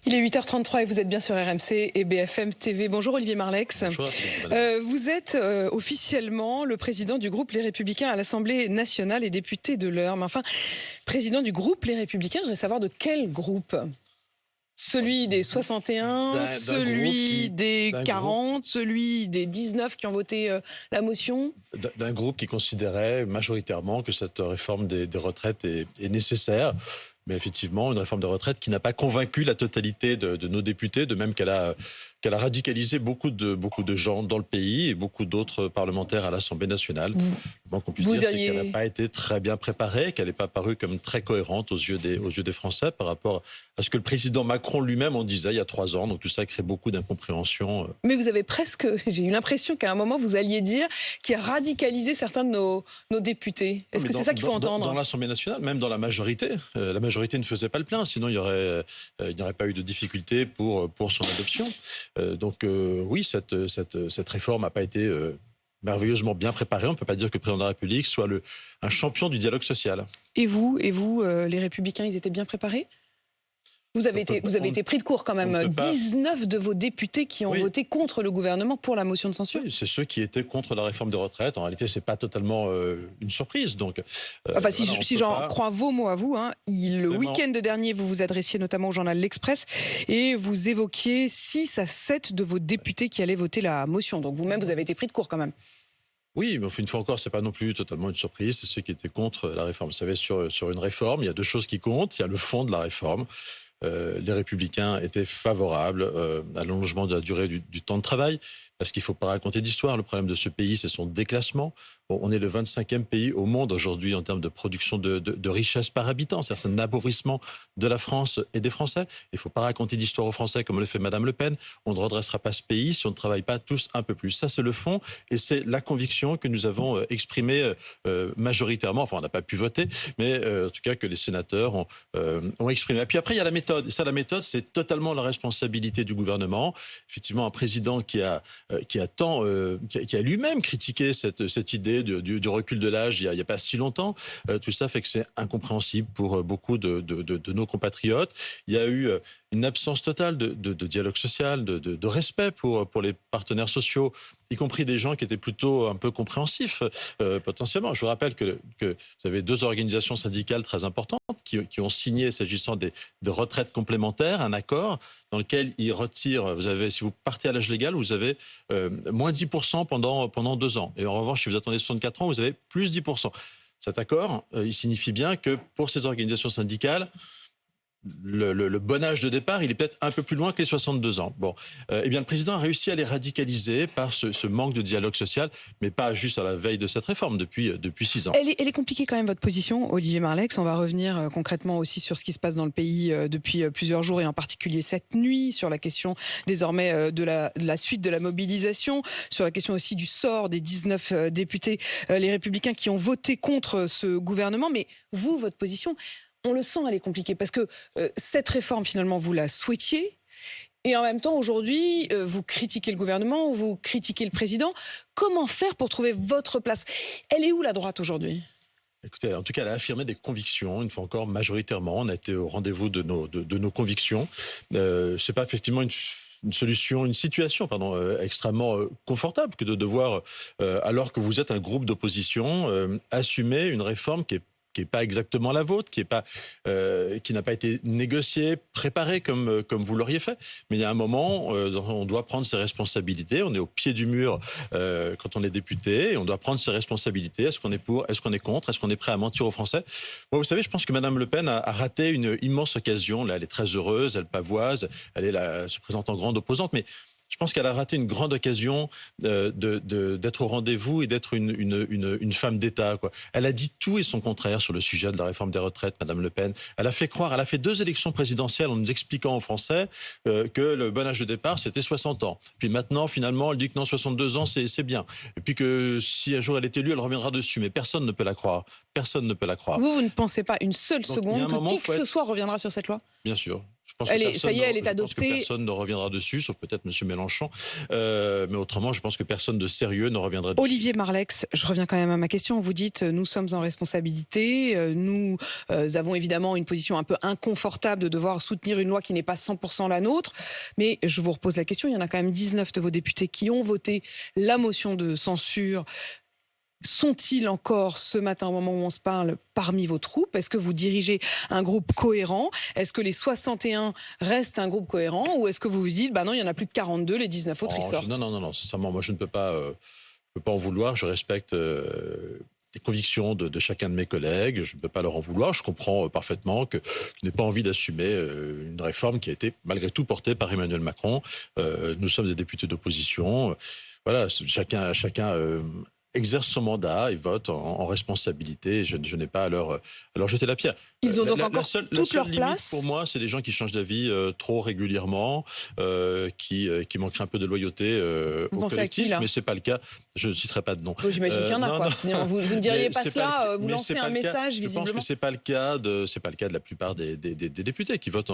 Il est 8h33 et vous êtes bien sur RMC et BFM TV. Bonjour Olivier Marleix. Bonjour. Vous êtes officiellement le président du groupe Les Républicains à l'Assemblée nationale et député de l'Eure. Mais enfin, président du groupe Les Républicains, je voudrais savoir de quel groupe ? Celui des 61, celui des 40, celui des 19 qui ont voté la motion ? D'un groupe qui considérait majoritairement que cette réforme des retraites est nécessaire. Mais effectivement, une réforme des retraites qui n'a pas convaincu la totalité de nos députés, de même qu'elle a radicalisé beaucoup de gens dans le pays et beaucoup d'autres parlementaires à l'Assemblée nationale. Donc on peut dire c'est qu'elle n'a pas été très bien préparée, qu'elle n'est pas parue comme très cohérente aux yeux des Français par rapport à ce que le président Macron lui-même en disait il y a 3 ans. Donc tout ça crée beaucoup d'incompréhension. Mais vous avez presque, j'ai eu l'impression qu'à un moment vous alliez dire qu'il a radicalisé certains de nos députés. Est-ce que c'est ça qu'il faut entendre ? Dans l'Assemblée nationale, même dans la majorité ne faisait pas le plein, sinon il n'y aurait pas eu de difficulté pour son adoption. Oui, cette réforme n'a pas été merveilleusement bien préparée. On ne peut pas dire que le président de la République soit un champion du dialogue social. Et vous, les Républicains, ils étaient bien préparés ? Vous avez été pris de court quand même. 19 de vos députés qui ont voté contre le gouvernement pour la motion de censure. Oui, c'est ceux qui étaient contre la réforme des retraites. En réalité, c'est pas totalement une surprise. Donc, si j'en crois vos mots à vous, le week-end dernier, vous vous adressiez notamment au journal L'Express et vous évoquiez 6 à 7 de vos députés qui allaient voter la motion. Donc vous-même, vous avez été pris de court quand même. Oui, mais une fois encore, c'est pas non plus totalement une surprise. C'est ceux qui étaient contre la réforme. Vous savez, sur une réforme, il y a 2 choses qui comptent. Il y a le fond de la réforme. Les Républicains étaient favorables à l'allongement de la durée du temps de travail, parce qu'il ne faut pas raconter d'histoire. Le problème de ce pays, c'est son déclassement. On est le 25e pays au monde aujourd'hui en termes de production de richesse par habitant. C'est un appauvrissement de la France et des Français. Il ne faut pas raconter d'histoire aux Français comme le fait Madame Le Pen. On ne redressera pas ce pays si on ne travaille pas tous un peu plus. Ça, c'est le fond et c'est la conviction que nous avons exprimée majoritairement. Enfin, on n'a pas pu voter, mais en tout cas que les sénateurs ont exprimé. Et puis après, il y a la méthode. Et ça, la méthode, c'est totalement la responsabilité du gouvernement. Effectivement, un président qui a lui-même critiqué cette idée du recul de l'âge il n'y a pas si longtemps. Tout ça fait que c'est incompréhensible pour beaucoup de nos compatriotes. Il y a eu une absence totale de dialogue social, de respect pour les partenaires sociaux, y compris des gens qui étaient plutôt un peu compréhensifs potentiellement. Je vous rappelle que vous avez 2 organisations syndicales très importantes qui ont signé, s'agissant de retraites complémentaires, un accord dans lequel ils retirent, si vous partez à l'âge légal, vous avez moins 10% pendant 2 ans. Et en revanche, si vous attendez 64 ans, vous avez plus 10%. Cet accord, il signifie bien que pour ces organisations syndicales, le bon âge de départ, il est peut-être un peu plus loin que les 62 ans. Bon, eh bien, le président a réussi à les radicaliser par ce manque de dialogue social, mais pas juste à la veille de cette réforme, depuis 6 ans. Elle est compliquée quand même, votre position, Olivier Marleix. On va revenir concrètement aussi sur ce qui se passe dans le pays depuis plusieurs jours, et en particulier cette nuit, sur la question désormais de la suite de la mobilisation, sur la question aussi du sort des 19 députés, les Républicains qui ont voté contre ce gouvernement. Mais vous, votre position, on le sent, elle est compliquée, parce que cette réforme, finalement, vous la souhaitiez, et en même temps, aujourd'hui, vous critiquez le gouvernement, vous critiquez le président. Comment faire pour trouver votre place ? Elle est où, la droite, aujourd'hui ? Écoutez, en tout cas, elle a affirmé des convictions, une fois encore, majoritairement. On a été au rendez-vous de nos convictions. C'est pas effectivement une situation extrêmement confortable que de devoir, alors que vous êtes un groupe d'opposition, assumer une réforme qui est pas exactement la vôtre, qui n'a pas été négociée, préparée comme vous l'auriez fait. Mais il y a un moment, on doit prendre ses responsabilités. On est au pied du mur quand on est député, et on doit prendre ses responsabilités. Est-ce qu'on est pour ? Est-ce qu'on est contre ? Est-ce qu'on est prêt à mentir aux Français ? Moi, vous savez, je pense que Madame Le Pen a raté une immense occasion. Là, elle est très heureuse, elle pavoise, se présente en grande opposante, mais je pense qu'elle a raté une grande occasion d'être au rendez-vous et d'être une femme d'État, quoi. Elle a dit tout et son contraire sur le sujet de la réforme des retraites, Madame Le Pen. Elle a fait 2 élections présidentielles en nous expliquant aux Français que le bon âge de départ, c'était 60 ans. Puis maintenant, finalement, elle dit que non, 62 ans, c'est bien. Et puis que si un jour elle est élue, elle reviendra dessus. Mais personne ne peut la croire. Personne ne peut la croire. Vous ne pensez pas une seule seconde que qui que ce soit reviendra sur cette loi ? Bien sûr. Je pense que Ça y est, elle est je pense que adoptée. personne ne reviendra dessus, sauf peut-être M. Mélenchon. Mais autrement, je pense que personne de sérieux ne reviendra dessus. Olivier Marleix, je reviens quand même à ma question. Vous dites, nous sommes en responsabilité, nous avons évidemment une position un peu inconfortable de devoir soutenir une loi qui n'est pas 100% la nôtre. Mais je vous repose la question, il y en a quand même 19 de vos députés qui ont voté la motion de censure. Sont-ils encore, ce matin, au moment où on se parle, parmi vos troupes? Est-ce que vous dirigez un groupe cohérent? Est-ce que les 61 restent un groupe cohérent? Ou est-ce que vous vous dites, non, il y en a plus que 42, les 19 autres, ils sortent? Non, sincèrement, moi je ne peux pas, en vouloir. Je respecte les convictions de chacun de mes collègues. Je ne peux pas leur en vouloir. Je comprends parfaitement qu'ils n'aient pas envie d'assumer une réforme qui a été malgré tout portée par Emmanuel Macron. Nous sommes des députés d'opposition. Voilà, chacun exerce son mandat et vote en responsabilité. Je n'ai pas à leur jeter la pierre. Ils ont donc encore toute leur limite place. Pour moi, c'est des gens qui changent d'avis trop régulièrement, qui manqueraient un peu de loyauté au collectif. Mais c'est pas le cas. Je ne citerai pas de nom. J'imagine qu'il y en a. Sinon, vous ne diriez pas cela. Vous lancez un message visiblement. Je pense que c'est pas le cas de la plupart des députés qui votent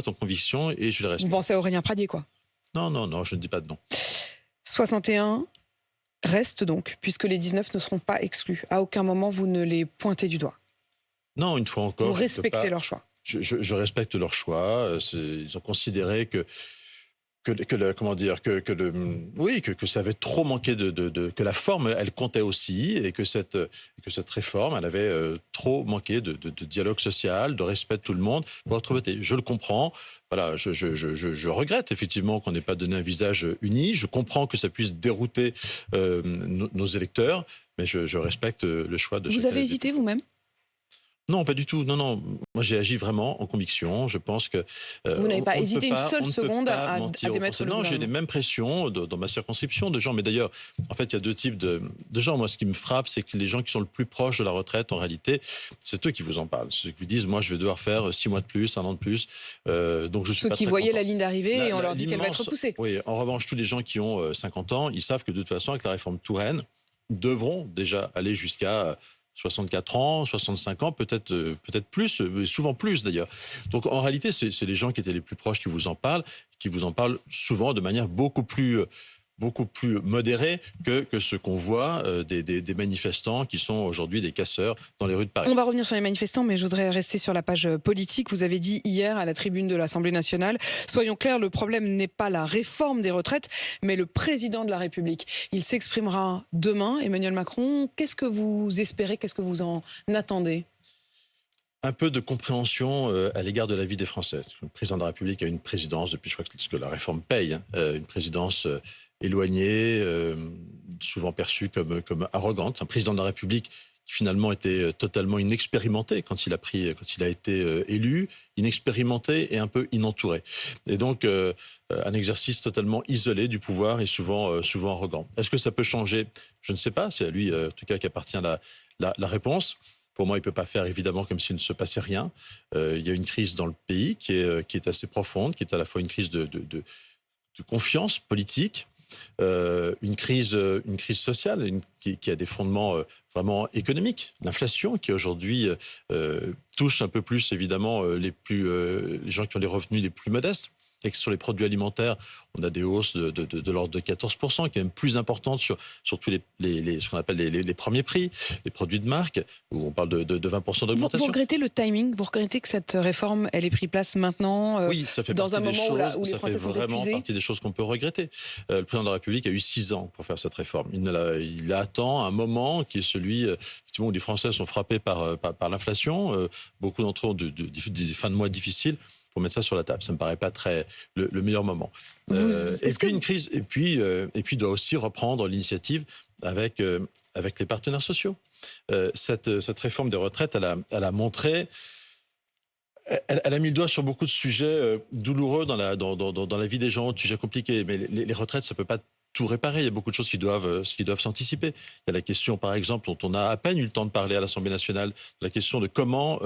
en conviction, et je les respecte. Vous pensez à Aurélien Pradier, quoi? Non, je ne dis pas de nom. 61 reste donc, puisque les 19 ne seront pas exclus. À aucun moment, vous ne les pointez du doigt. Non, une fois encore. Vous respectez leur choix. Je respecte leur choix. Ils ont considéré que ça avait trop manqué que la forme, elle comptait aussi, et que cette réforme, elle avait trop manqué de dialogue social, de respect de tout le monde pour être votée. Je le comprends. Voilà, je regrette effectivement qu'on n'ait pas donné un visage uni. Je comprends que ça puisse dérouter nos électeurs, mais je respecte le choix de chacun. Vous avez hésité vous-même? Non, pas du tout. Non. Moi, j'ai agi vraiment en conviction. Je pense que... Vous n'avez pas hésité une seule seconde à démettre le gouvernement? Non, j'ai les mêmes pressions dans ma circonscription de gens. Mais d'ailleurs, en fait, il y a deux types de gens. Moi, ce qui me frappe, c'est que les gens qui sont le plus proches de la retraite, en réalité, c'est eux qui vous en parlent. Ceux qui vous disent, moi, je vais devoir faire 6 mois de plus, 1 an de plus. Donc, je suis pas très content. Ceux qui voyaient la ligne d'arrivée et on leur dit qu'elle va être repoussée. Oui, en revanche, tous les gens qui ont 50 ans, ils savent que de toute façon, avec la réforme Touraine, devront déjà aller jusqu'à 64 ans, 65 ans, peut-être plus, souvent plus d'ailleurs. Donc en réalité, c'est les gens qui étaient les plus proches qui vous en parlent souvent de manière beaucoup plus modérée que ce qu'on voit des manifestants qui sont aujourd'hui des casseurs dans les rues de Paris. On va revenir sur les manifestants, mais je voudrais rester sur la page politique. Vous avez dit hier à la tribune de l'Assemblée nationale, soyons clairs, le problème n'est pas la réforme des retraites, mais le président de la République. Il s'exprimera demain, Emmanuel Macron. Qu'est-ce que vous espérez, qu'est-ce que vous en attendez ? Un peu de compréhension à l'égard de la vie des Français. Le président de la République a une présidence, depuis je crois que la réforme paye, une présidence éloignée, souvent perçue comme arrogante. Un président de la République qui finalement était totalement inexpérimenté quand il a été élu, inexpérimenté et un peu inentouré. Et donc un exercice totalement isolé du pouvoir et souvent arrogant. Est-ce que ça peut changer ? Je ne sais pas. C'est à lui, en tout cas, qu'appartient la réponse. Pour moi, il ne peut pas faire évidemment comme s'il ne se passait rien. Il y a une crise dans le pays qui est assez profonde, qui est à la fois une crise de confiance politique, une crise sociale qui a des fondements vraiment économiques. L'inflation qui aujourd'hui touche un peu plus évidemment les gens qui ont les revenus les plus modestes. Et que sur les produits alimentaires, on a des hausses de l'ordre de 14%, qui est même plus importante sur tous ce qu'on appelle les premiers prix, les produits de marque, où on parle de 20% d'augmentation. Vous regrettez le timing? Vous regrettez que cette réforme, elle ait pris place maintenant, oui, ça fait dans un moment où les Français sont épuisés? Ça fait vraiment partie des choses qu'on peut regretter. Le président de la République a eu 6 ans pour faire cette réforme. Il attend un moment qui est celui effectivement, où les Français sont frappés par l'inflation. Beaucoup d'entre eux ont des fins de mois difficiles. Pour mettre ça sur la table, ça me paraît pas très le meilleur moment. Une crise, et puis doit aussi reprendre l'initiative avec les partenaires sociaux. Cette réforme des retraites, elle a montré, elle a mis le doigt sur beaucoup de sujets douloureux dans la vie des gens, de sujets compliqués. Mais les retraites, ça peut pas tout réparer. Il y a beaucoup de choses qui doivent s'anticiper. Il y a la question, par exemple, dont on a à peine eu le temps de parler à l'Assemblée nationale, la question de comment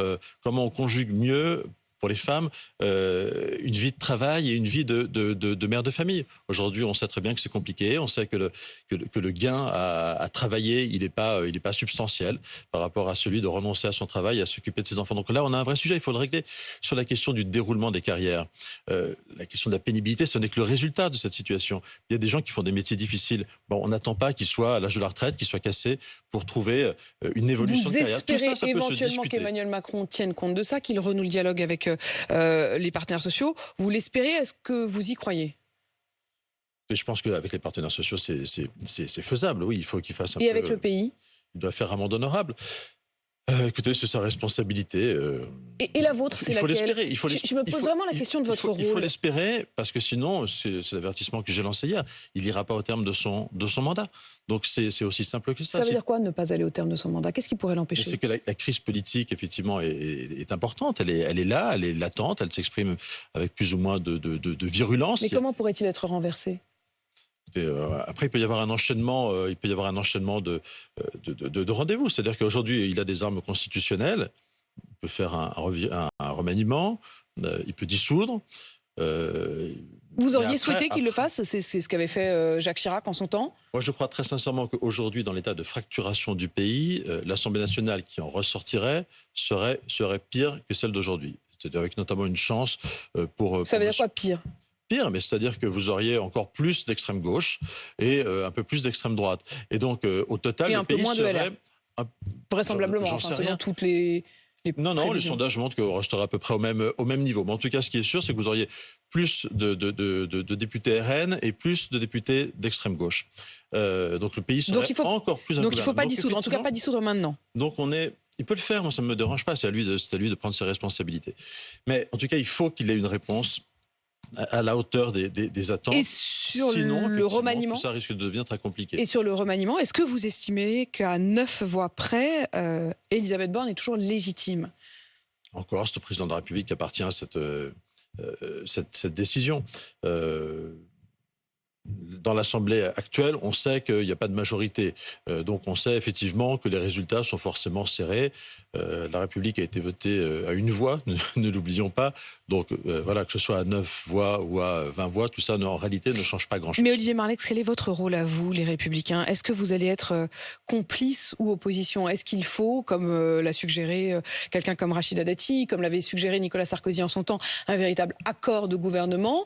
on conjugue mieux, pour les femmes une vie de travail et une vie de mère de famille. Aujourd'hui, on sait très bien que c'est compliqué. On sait que le gain à travailler, il n'est pas substantiel par rapport à celui de renoncer à son travail et à s'occuper de ses enfants. Donc là, on a un vrai sujet. Il faut le régler sur la question du déroulement des carrières. La question de la pénibilité, ce n'est que le résultat de cette situation. Il y a des gens qui font des métiers difficiles. Bon, on n'attend pas qu'ils soient à l'âge de la retraite, qu'ils soient cassés pour trouver une évolution de carrière. Vous espérez éventuellement qu'Emmanuel Macron tienne compte de ça, qu'il renoue le dialogue avec les partenaires sociaux. Vous l'espérez? Est-ce que vous y croyez? Et je pense qu'avec les partenaires sociaux, c'est faisable. Oui, il faut qu'il fasse un peu... Et avec le pays? Il doit faire amende honorable. Écoutez, c'est sa responsabilité. Et la vôtre, c'est laquelle? Il faut l'espérer. Je me pose vraiment la question de votre rôle. Il faut l'espérer, parce que sinon, c'est l'avertissement que j'ai lancé hier, il n'ira pas au terme de son mandat. Donc c'est aussi simple que ça. Ça veut dire quoi, ne pas aller au terme de son mandat? Qu'est-ce qui pourrait l'empêcher? C'est que la crise politique, effectivement, est importante. Elle est là, elle est latente, elle s'exprime avec plus ou moins de virulence. Mais comment pourrait-il être renversé? Après, il peut y avoir un enchaînement, de rendez-vous. C'est-à-dire qu'aujourd'hui, il a des armes constitutionnelles. Il peut faire un remaniement. Il peut dissoudre. Vous auriez souhaité qu'il le fasse? C'est ce qu'avait fait Jacques Chirac en son temps. Moi, je crois très sincèrement qu'aujourd'hui, dans l'état de fracturation du pays, l'Assemblée nationale qui en ressortirait serait pire que celle d'aujourd'hui. C'est-à-dire avec notamment une chance pour... Ça veut dire quoi, pire? Pire, mais c'est-à-dire que vous auriez encore plus d'extrême gauche et un peu plus d'extrême droite. Et donc, au total, et le pays moins de LR. Vraisemblablement, enfin, selon toutes les non, les sondages montrent qu'on restera à peu près au même niveau. Mais en tout cas, ce qui est sûr, c'est que vous auriez plus de députés RN et plus de députés d'extrême gauche. Donc le pays serait encore plus ingouvernable. Donc il ne faut pas dissoudre, en tout cas pas dissoudre maintenant. Donc il peut le faire, moi ça ne me dérange pas, c'est à lui de prendre ses responsabilités. Mais en tout cas, il faut qu'il ait une réponse à la hauteur des attentes. Et sur le remaniement, ça risque de devenir très compliqué. Et sur le remaniement, est-ce que vous estimez qu'à 9 voix près, Elisabeth Borne est toujours légitime? Encore, c'est au président de la République qui appartient à cette décision. Dans l'Assemblée actuelle, on sait qu'il n'y a pas de majorité. Donc on sait effectivement que les résultats sont forcément serrés. La République a été votée à une voix, ne l'oublions pas. Donc voilà, que ce soit à 9 voix ou à 20 voix, tout ça en réalité ne change pas grand-chose. Mais Olivier Marleix, quel est votre rôle à vous, les Républicains? Est-ce que vous allez être complice ou opposition? Est-ce qu'il faut, comme l'a suggéré quelqu'un comme Rachida Dati, comme l'avait suggéré Nicolas Sarkozy en son temps, un véritable accord de gouvernement?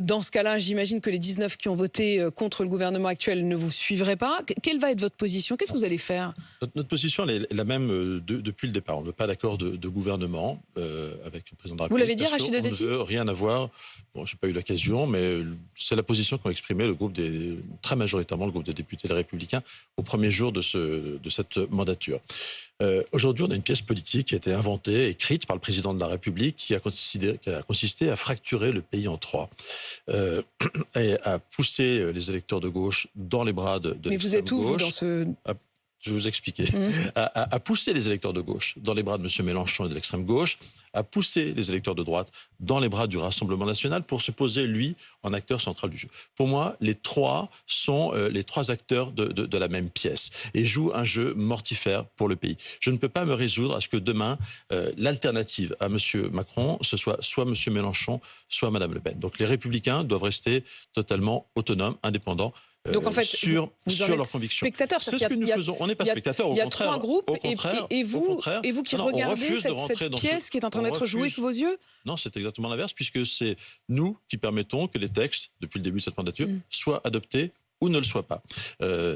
Dans ce cas-là, j'imagine que les 19 qui ont voté contre le gouvernement actuel ne vous suivraient pas. Quelle va être votre position? Qu'est-ce que vous allez faire? Notre position elle est la même depuis le départ. On ne veut pas d'accord de gouvernement avec le président de la République. Vous l'avez dit, Rachida Dati? On ne veut rien avoir. Bon, je n'ai pas eu l'occasion, mais c'est la position qu'ont exprimé très majoritairement le groupe des députés des Républicains au premier jour de cette mandature. Aujourd'hui, on a une pièce politique qui a été inventée, écrite par le président de la République, qui a consisté à fracturer le pays en trois et à pousser les électeurs de gauche dans les bras de l'extrême gauche. Mais vous êtes où, vous, dans ce... Je vais vous expliquer. À pousser les électeurs de gauche dans les bras de M. Mélenchon et de l'extrême gauche, à pousser les électeurs de droite dans les bras du Rassemblement national pour se poser, lui, en acteur central du jeu. Pour moi, les trois sont les trois acteurs de la même pièce et jouent un jeu mortifère pour le pays. Je ne peux pas me résoudre à ce que demain, l'alternative à M. Macron, ce soit M. Mélenchon, soit Mme Le Pen. Donc les Républicains doivent rester totalement autonomes, indépendants. Donc en fait, sur leurs convictions. C'est ce que nous faisons. On n'est pas spectateurs. Il y a trois groupes et vous qui regardez cette pièce qui est en train d'être jouée sous vos yeux? Non, c'est exactement l'inverse, puisque c'est nous qui permettons que les textes, depuis le début de cette mandature, soient adoptés ou ne le soient pas.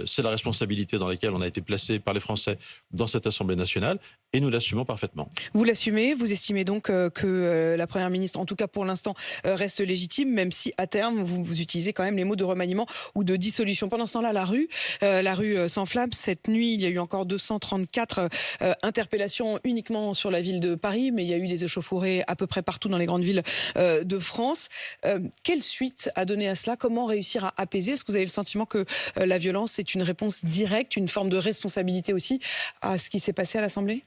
C'est la responsabilité dans laquelle on a été placé par les Français dans cette Assemblée nationale et nous l'assumons parfaitement. Vous l'assumez, vous estimez donc que la Première ministre, en tout cas pour l'instant, reste légitime, même si à terme vous utilisez quand même les mots de remaniement ou de dissolution. Pendant ce temps-là, la rue s'enflamme. Cette nuit, il y a eu encore 234 interpellations uniquement sur la ville de Paris, mais il y a eu des échauffourées à peu près partout dans les grandes villes de France. Quelle suite à donner à cela? Comment réussir à apaiser? Est-ce que vous avez le sentiment que la violence est une réponse directe, une forme de responsabilité aussi à ce qui s'est passé à l'Assemblée?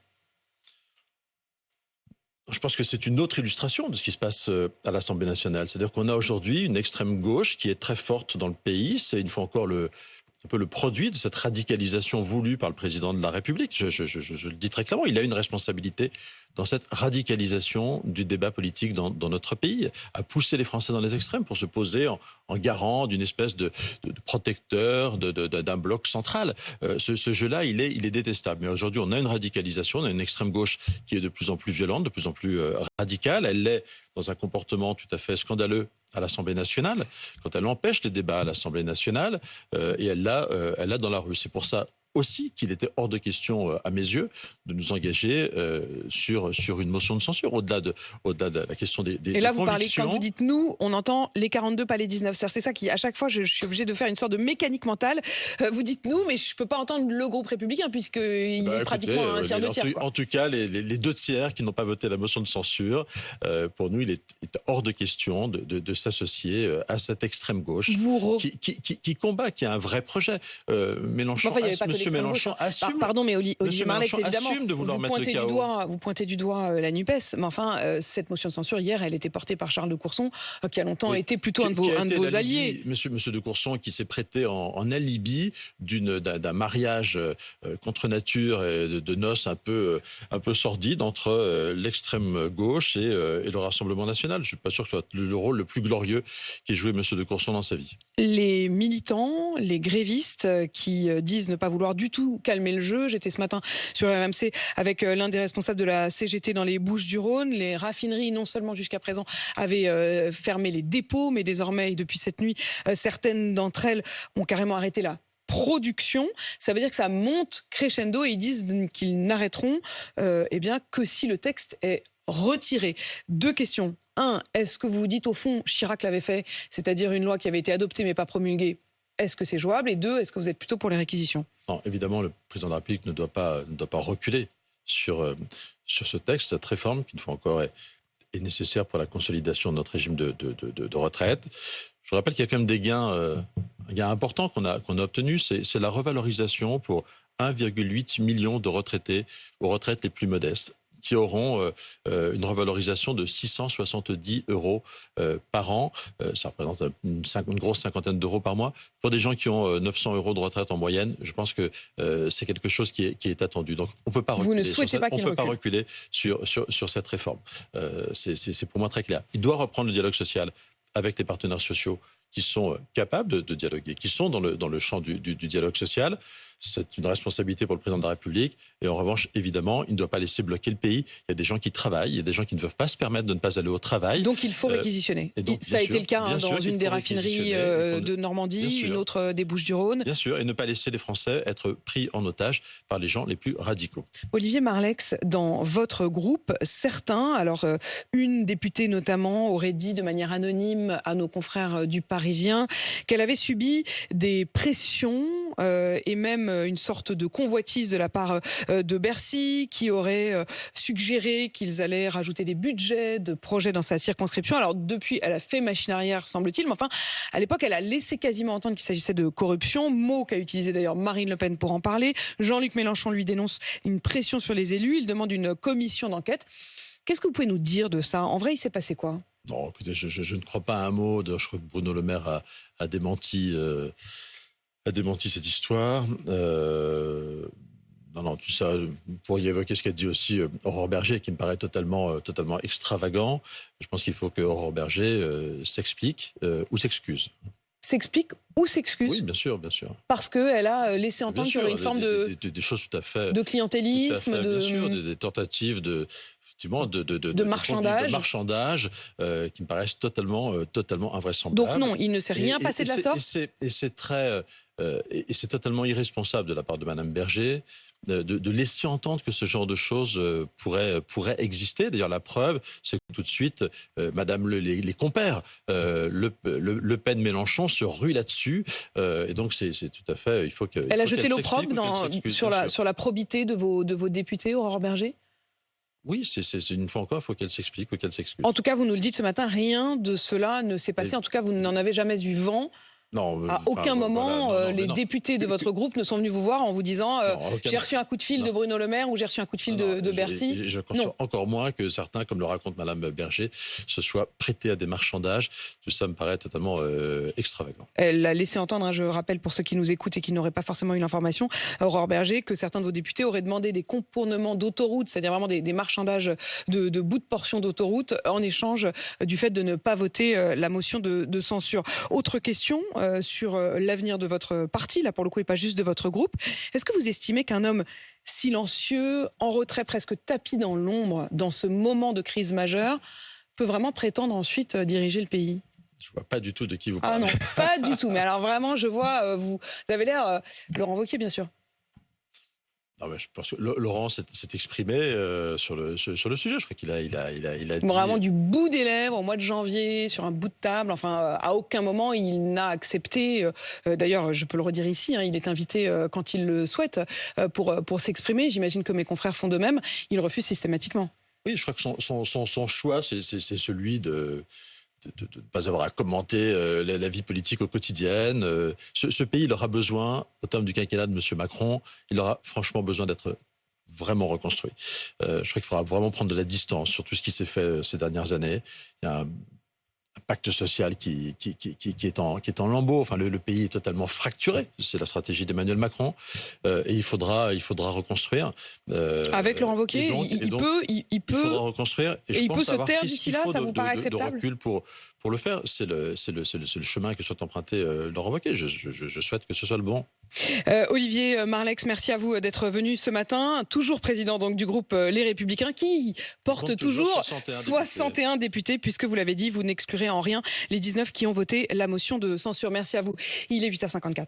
Je pense que c'est une autre illustration de ce qui se passe à l'Assemblée nationale. C'est-à-dire qu'on a aujourd'hui une extrême gauche qui est très forte dans le pays. C'est une fois encore un peu le produit de cette radicalisation voulue par le président de la République. Je le dis très clairement, il a une responsabilité dans cette radicalisation du débat politique dans notre pays, à pousser les Français dans les extrêmes pour se poser en garant d'une espèce de protecteur d'un bloc central. Ce jeu-là, il est détestable. Mais aujourd'hui, on a une radicalisation, on a une extrême gauche qui est de plus en plus violente, de plus en plus radicale. Elle l'est dans un comportement tout à fait scandaleux à l'Assemblée nationale, quand elle empêche les débats à l'Assemblée nationale, et elle l'a dans la rue. C'est pour ça aussi qu'il était hors de question, à mes yeux, de nous engager sur une motion de censure, au-delà de la question des Et là, des vous parlez, convictions. quand vous dites nous, on entend les 42, pas les 19. C'est ça qui, à chaque fois, je suis obligée de faire une sorte de mécanique mentale. Vous dites nous, mais je ne peux pas entendre le groupe républicain, puisqu'il est Écoutez, pratiquement un tiers, deux tiers. en tout cas, les deux tiers qui n'ont pas voté la motion de censure, pour nous, il est hors de question de s'associer à cette extrême gauche qui combat, qui a un vrai projet. Mélenchon, Enfin, il y avait pas que Monsieur Mélenchon assume. Pardon, mais Olivier Marleix, évidemment, assume de vouloir mettre le chaos. vous pointez du doigt la NUPES, mais enfin, cette motion de censure, hier, elle était portée par Charles de Courson, qui a longtemps été plutôt un de vos alliés. Monsieur de Courson qui s'est prêté en alibi d'un mariage contre nature et de noces un peu sordide entre l'extrême gauche et le Rassemblement national. Je ne suis pas sûr que ce soit le rôle le plus glorieux qu'ait joué Monsieur de Courson dans sa vie. Les militants, les grévistes qui disent ne pas vouloir du tout calmer le jeu. J'étais ce matin sur RMC avec l'un des responsables de la CGT dans les Bouches-du-Rhône. Les raffineries, non seulement jusqu'à présent, avaient fermé les dépôts, mais désormais, depuis cette nuit, certaines d'entre elles ont carrément arrêté la production. Ça veut dire que ça monte crescendo et ils disent qu'ils n'arrêteront que si le texte est retiré. Deux questions. Un, est-ce que vous vous dites, au fond, Chirac l'avait fait, c'est-à-dire une loi qui avait été adoptée mais pas promulguée, est-ce que c'est jouable? Et deux, est-ce que vous êtes plutôt pour les réquisitions? Non, évidemment, le président de la République ne doit pas reculer sur ce texte, cette réforme qui, une fois encore, est nécessaire pour la consolidation de notre régime de retraite. Je vous rappelle qu'il y a quand même des gains importants qu'on a obtenus. C'est la revalorisation pour 1,8 million de retraités aux retraites les plus modestes, qui auront une revalorisation de 670 € par an. Ça représente une grosse cinquantaine d'euros par mois. Pour des gens qui ont 900 € de retraite en moyenne, je pense que c'est quelque chose qui est attendu. Donc on ne peut pas reculer. Vous ne souhaitez pas qu'il recule. On ne peut pas reculer sur cette réforme. C'est pour moi très clair. Il doit reprendre le dialogue social avec les partenaires sociaux qui sont capables de dialoguer, qui sont dans le champ du dialogue social. C'est une responsabilité pour le président de la République. Et en revanche, évidemment, il ne doit pas laisser bloquer le pays. Il y a des gens qui travaillent, il y a des gens qui ne peuvent pas se permettre de ne pas aller au travail. Donc il faut réquisitionner. Ça a été le cas dans une des raffineries de Normandie, une autre des Bouches-du-Rhône. Bien sûr, et ne pas laisser les Français être pris en otage par les gens les plus radicaux. Olivier Marleix, dans votre groupe, certains, alors une députée notamment, aurait dit de manière anonyme à nos confrères du Parisien qu'elle avait subi des pressions et même une sorte de convoitise de la part de Bercy, qui aurait suggéré qu'ils allaient rajouter des budgets de projets dans sa circonscription. Alors depuis, elle a fait machine arrière, semble-t-il, mais enfin, à l'époque, elle a laissé quasiment entendre qu'il s'agissait de corruption, mot qu'a utilisé d'ailleurs Marine Le Pen pour en parler. Jean-Luc Mélenchon lui dénonce une pression sur les élus, il demande une commission d'enquête. Qu'est-ce que vous pouvez nous dire de ça? En vrai, il s'est passé quoi? Non, écoutez, je ne crois pas à un mot. Je crois que Bruno Le Maire a démenti cette histoire. Non, tout ça, vous pourriez évoquer ce qu'a dit aussi Aurore Berger, qui me paraît totalement extravagant. Je pense qu'il faut que Aurore Berger s'explique ou s'excuse. S'explique ou s'excuse? Oui, bien sûr. Parce qu'elle a laissé entendre qu'il y aurait une forme des choses tout à fait... de clientélisme, bien sûr, des tentatives de marchandage qui me paraissent totalement invraisemblables. Donc non, il ne s'est rien passé de la sorte. Et c'est totalement irresponsable de la part de Madame Berger de laisser entendre que ce genre de choses pourrait exister. D'ailleurs, la preuve, c'est que tout de suite, Madame les compères, Le Pen, Mélenchon se ruent là-dessus. Et donc, c'est tout à fait... Il faut que. Elle a jeté l'opprobre sur la probité de vos députés, Aurore Berger? Oui, c'est une fois encore, il faut qu'elle s'explique ou qu'elle s'excuse. En tout cas, vous nous le dites ce matin, rien de cela ne s'est passé. En tout cas, vous n'en avez jamais eu vent. Non, À aucun moment, voilà, les députés de votre groupe ne sont venus vous voir en vous disant j'ai reçu un coup de fil de Bruno Le Maire ou j'ai reçu un coup de fil de Bercy. Je conçois encore moins que certains, comme le raconte Madame Berger, se soient prêtés à des marchandages. Tout ça me paraît totalement extravagant. Elle a laissé entendre, je rappelle pour ceux qui nous écoutent et qui n'auraient pas forcément eu l'information, Aurore Berger, que certains de vos députés auraient demandé des contournements d'autoroute, c'est-à-dire vraiment des marchandages de bouts de portions d'autoroute en échange du fait de ne pas voter la motion de censure. Autre question sur l'avenir de votre parti, là pour le coup et pas juste de votre groupe. Est-ce que vous estimez qu'un homme silencieux, en retrait, presque tapis dans l'ombre, dans ce moment de crise majeure, peut vraiment prétendre ensuite diriger le pays ? Je ne vois pas du tout de qui vous Ah parlez. non, pas du tout. Mais alors vraiment, je vois, vous avez l'air, Laurent Wauquiez bien sûr. Non, mais je pense que Laurent s'est exprimé sur le sujet. Je crois qu'il a dit... Vraiment du bout des lèvres, au mois de janvier, sur un bout de table. Enfin, à aucun moment, il n'a accepté. D'ailleurs, je peux le redire ici, il est invité quand il le souhaite pour s'exprimer. J'imagine que mes confrères font de même. Il refuse systématiquement. Oui, je crois que son choix, c'est celui de ne pas avoir à commenter la vie politique au quotidien. Ce pays, il aura besoin, au terme du quinquennat de M. Macron, il aura franchement besoin d'être vraiment reconstruit. Je crois qu'il faudra vraiment prendre de la distance sur tout ce qui s'est fait ces dernières années. Il y a un pacte social qui est en lambeaux. Enfin, le pays est totalement fracturé. C'est la stratégie d'Emmanuel Macron. Et il faudra reconstruire. Avec Laurent Wauquiez, il peut reconstruire. Et il peut se taire d'ici là, ça vous paraît acceptable ? De recul pour le faire. C'est le chemin que souhaite emprunter Laurent Wauquiez. Je souhaite que ce soit le bon. Olivier Marleix, merci à vous d'être venu ce matin. Toujours président donc du groupe Les Républicains, qui porte toujours 61 députés, puisque vous l'avez dit, vous n'exclurez en rien les 19 qui ont voté la motion de censure. Merci à vous. Il est 8h54.